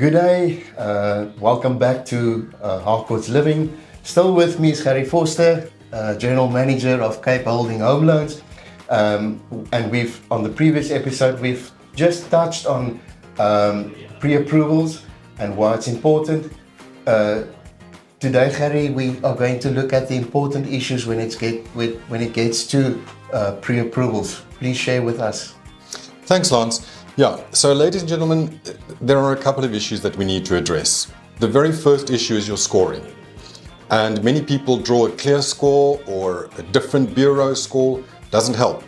Good day, welcome back to Harcourt's Living. Still with me is Gerrie Vorster, General Manager of Cape Holding Home Loans. And on the previous episode, we've just touched on pre-approvals and why it's important. Today, Gerrie, we are going to look at the important issues when it gets to pre-approvals. Please share with us. Thanks, Lance. Yeah, so ladies and gentlemen, there are a couple of issues that we need to address. The very first issue is your scoring. And many people draw a clear score or a different bureau score. Doesn't help.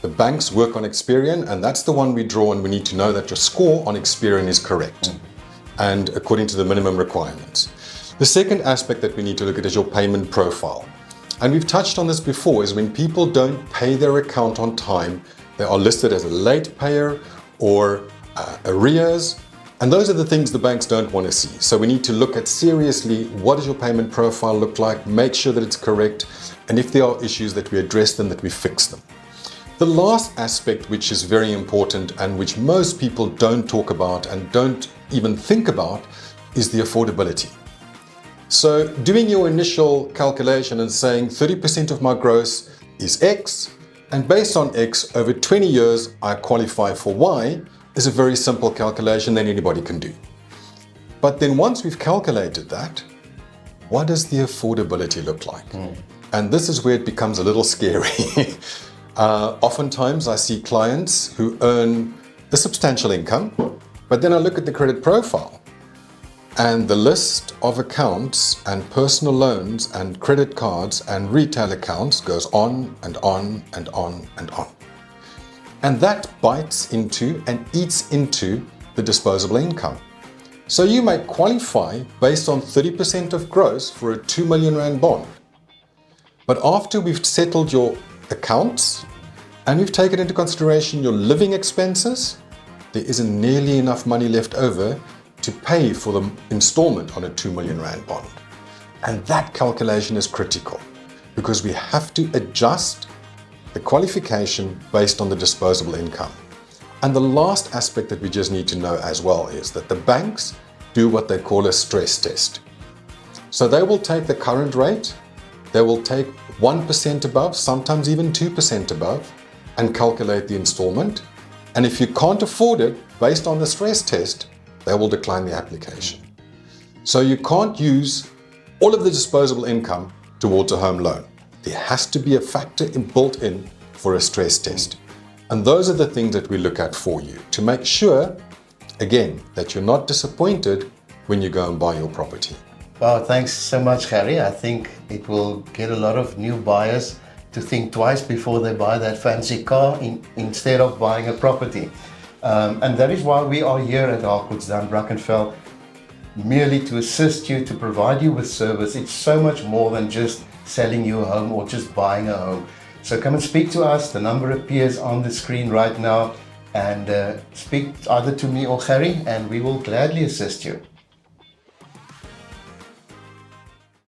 The banks work on Experian, and that's the one we draw, and we need to know that your score on Experian is correct and according to the minimum requirements. The second aspect that we need to look at is your payment profile. And we've touched on this before, is when people don't pay their account on time, they are listed as a late payer or arrears, and those are the things the banks don't want to see. So we need to look at seriously, what does your payment profile look like, make sure that it's correct, and if there are issues that we address them, that we fix them. The last aspect, which is very important and which most people don't talk about and don't even think about, is the affordability. So doing your initial calculation and saying 30% of my gross is X, and based on X, over 20 years, I qualify for Y, is a very simple calculation that anybody can do. But then once we've calculated that, what does the affordability look like? And this is where it becomes a little scary. Oftentimes I see clients who earn a substantial income, but then I look at the credit profile, and the list of accounts and personal loans and credit cards and retail accounts goes on and on and on and on. And that bites into and eats into the disposable income. So you may qualify based on 30% of gross for a 2 million rand bond. But after we've settled your accounts and we've taken into consideration your living expenses, there isn't nearly enough money left over to pay for the installment on a 2 million rand bond. And that calculation is critical because we have to adjust the qualification based on the disposable income. And the last aspect that we just need to know as well is that the banks do what they call a stress test. So they will take the current rate, they will take 1% above, sometimes even 2% above, and calculate the installment. And if you can't afford it based on the stress test, they will decline the application. So you can't use all of the disposable income towards a home loan. There has to be a factor built in for a stress test. And those are the things that we look at for you to make sure, again, that you're not disappointed when you go and buy your property. Wow, thanks so much, Gerrie. I think it will get a lot of new buyers to think twice before they buy that fancy car instead of buying a property. And that is why we are here at Harcourt's Brackenfell, merely to assist you, to provide you with service. It's so much more than just selling you a home or just buying a home. So come and speak to us. The number appears on the screen right now, and speak either to me or Gerrie, and we will gladly assist you.